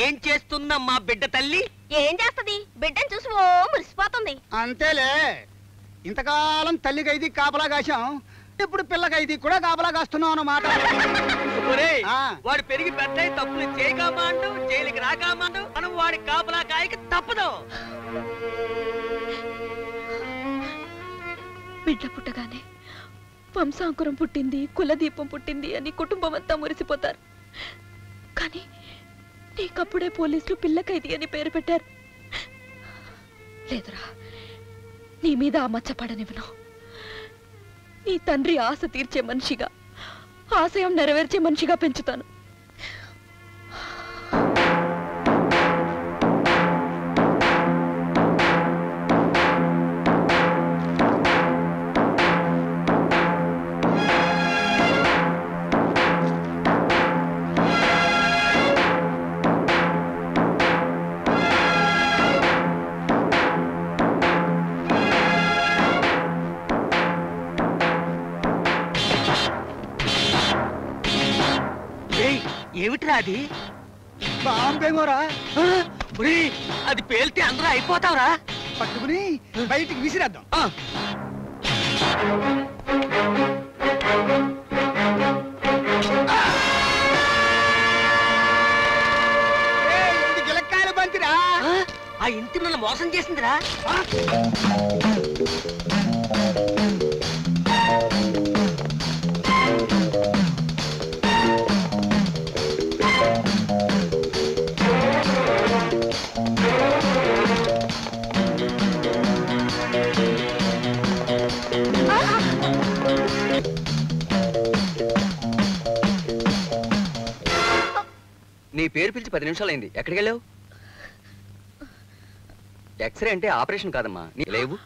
ఏం చేస్తున్నా మా బిడ్డ తల్లి? ఏం చేస్తది? బిడ్డను చూసి ఓ మురిసిపోతుంది. అంతేలే, ఇంతకాలం తల్లి ఖైదీ కాపలా కాశాం, ఇప్పుడు పిల్ల ఖైదీ కూడా కాపలా కాస్తున్నాం అన్నమాట. వాడు పెరిగి పెద్ద తప్పులు చేయగామాండు, జైలుకి రాగామాండు, మనం వాడి కాపలా కాయకి తప్పదు. బిడ్డ పుట్టగానే వంశాంకురం పుట్టింది, కులదీపం పుట్టింది అని కుటుంబం అంతా మురిసిపోతారు. కానీ నీకప్పుడే పోలీసులు పిల్ల ఖైదీ అని పేరు పెట్టారు. లేదురా, నీ మీద ఆ మచ్చపడనివ్వను. నీ తండ్రి ఆశ తీర్చే మనిషిగా, ఆశయం నెరవేర్చే మనిషిగా పెంచుతాను. ఏమిట్రా అది? బాంబేమోరా. అది పేల్తే అందరూ అయిపోతావురా. పట్టుకుని బయటికి విసిరేద్దాం. గిలక్కాయల బంతిరా. ఆ ఇంటి నన్ను మోసం చేసిందిరా. నీ పేరు పిలిచి 10 నిమిషాలైంది, ఎక్కడికి వెళ్ళావు? ఎక్స్రే అంటే ఆపరేషన్ కాదమ్మా, నీ లేవు.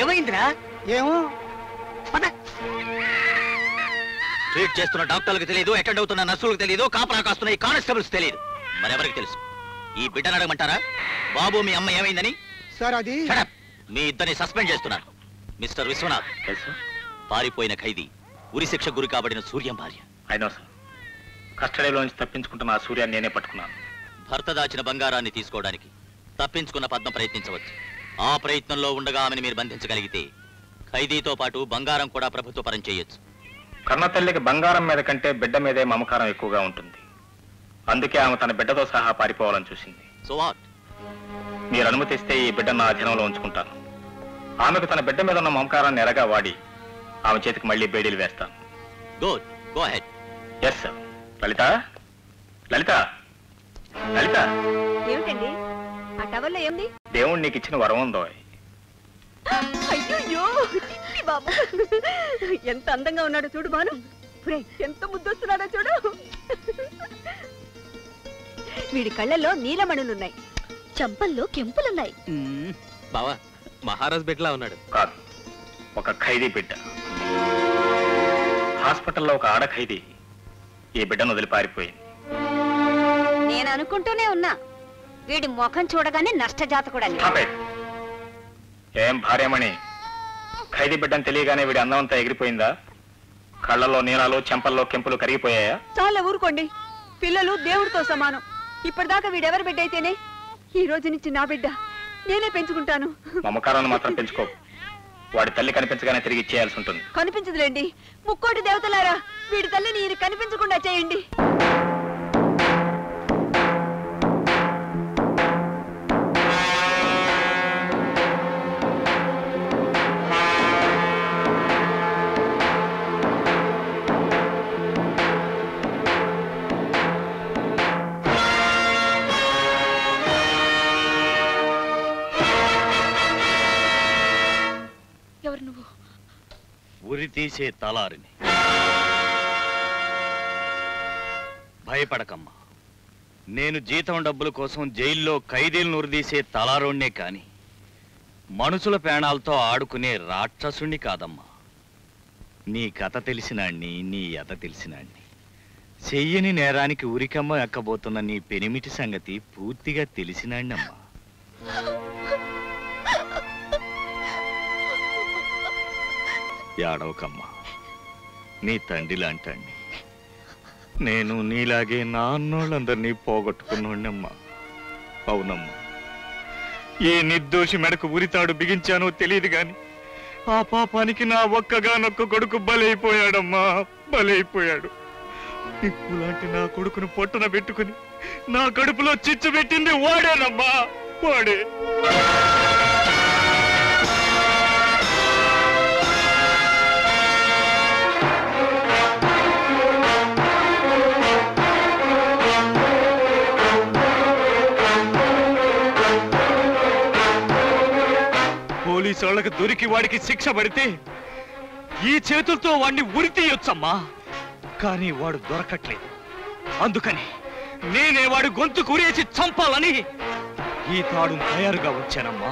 ఏమైందిరా? ఏమో ట్రీట్ చేస్తున్న డాక్టర్లకు తెలియదు, అటెండ్ అవుతున్న నర్సులకు తెలియదు, కాపలా కాస్తున్న ఈ కానిస్టేబుల్స్ తెలియదు. మరెవరికి తెలుసు? ఈ బిడ్డను అడగమంటారా? బాబు మీ అమ్మ ఏమైందని? సార్ అది మీ ఇద్దరిని సస్పెండ్ చేస్తున్నారు. మిస్టర్ విశ్వనాథ్, పారిపోయిన ఖైదీ, ఉరి శిక్ష గురి కాబడిన సూర్యం భార్య. అయినా సార్, కస్టడీలోంచి తప్పించుకుంటున్న ఆ సూర్యాన్ని నేనే పట్టుకున్నాను. భర్త దాచిన బంగారాన్ని తీసుకోవడానికి తప్పించుకున్న పద్మ ప్రయత్నించవచ్చు. ఆ ప్రయత్నంలో ఉండగా ఆమెను మీరు బంధించగలిగితే ఖైదీతో పాటు బంగారం కూడా ప్రభుత్వ పరం చేయొచ్చు. కన్న తల్లికి బంగారం మీద కంటే బిడ్డ మీదే మమకారం ఎక్కువగా ఉంటుంది. అందుకే ఆమె తన బిడ్డతో సహా పారిపోవాలని చూసింది. So what? మీరు అనుమతిస్తే ఈ బిడ్డ నా అధీనంలో ఉంచుకుంటాను. ఆమెకు తన బిడ్డ మీద ఉన్న మమకారాన్ని ఎరగా వాడి ఆమె చేతికి మళ్ళీ బేడీలు వేస్తాను. Good, go ahead. Yes sir. Lalitha, Lalitha, Lalitha. ఏమిటండి ఆ టవల్లో ఏంది? దేవుడు నీకు ఇచ్చిన వరం ఉందో. అయ్యో బాబు, ఎంత అందంగా ఉన్నాడో చూడు బాను. ఎంత ముద్దొస్తున్నాడో చూడు. వీడి కళ్ళల్లో నీలమణులున్నాయి, చంపల్లో కెంపులున్నాయి. బావా, మహారాజ్ బిడ్డలా ఉన్నాడు. కాదు, ఒక ఖైదీ బిడ్డ. హాస్పిటల్లో ఒక ఆడ ఖైదీ ఈ బిడ్డను వదిలి పారిపోయింది. నేను అనుకుంటూనే ఉన్నా, వీడి ముఖం చూడగానే నష్టజాతకుడని. ఏం భార్యమణి, ఖైదీ బిడ్డను తెలియగానే వీడి అందమంతా ఎగిరిపోయిందా? కళ్ళల్లో నీలాలు, చెంపల్లో కెంపులు కరిగిపోయాయా? చాలా ఊరుకోండి, పిల్లలు దేవుడితో సమానం. ఇప్పటిదాకా వీడెవరి బిడ్డ అయితేనే, ఈ రోజు నుంచి నా బిడ్డ నేనే పెంచుకుంటాను. మమకారాన్ని మాత్రం పెంచుకో. వాడి తల్లి కనిపించగానే తిరిగి ఇచ్చేయాల్సి ఉంటుంది. కనిపించదులేండి. ముక్కోటి దేవతలారా, వీడి తల్లిని ఈయన కనిపించకుండా చేయండి. ఎవరు నువ్వు? ఉరి తీసే తలారిని. భయపడకమ్మా, నేను జీతం డబ్బుల కోసం జైల్లో ఖైదీలను ఉరిదీసే తలారోణ్ణే కాని మనుషుల ప్రాణాలతో ఆడుకునే రాక్షసుణ్ణి కాదమ్మా. నీ కథ తెలిసినాణ్ణి, నీ యథ తెలిసినాణ్ణి. చెయ్యని నేరానికి ఉరికమ్మ ఎక్కబోతున్న నీ పెనిమిటి సంగతి పూర్తిగా తెలిసినాణ్ణమ్మా. ఏడవకమ్మా, నీ తండ్రి లాంటాన్ని. నేను నీలాగే నా అన్నోళ్ళందరినీ పోగొట్టుకున్నోళ్ళమ్మా. అవునమ్మా, ఏ నిర్దోషి మెడకు ఉరితాడు బిగించానో తెలియదు గాని ఆ పాపానికి నా ఒక్కగానొక్క కొడుకు బలైపోయాడమ్మా, బలైపోయాడు. నిప్పులాంటి నా కొడుకును పొట్టన పెట్టుకుని నా కడుపులో చిచ్చు పెట్టింది వాడేనమ్మా, వాడే. పోలీసు వాళ్ళకి దొరికి వాడికి శిక్ష పడితే ఈ చేతులతో వాడిని ఉరి తీయొచ్చమ్మా. కానీ వాడు దొరకట్లేదు. అందుకని నేనే వాడు గొంతు కురేసి చంపాలని ఈ తాడు తయారుగా వచ్చానమ్మా.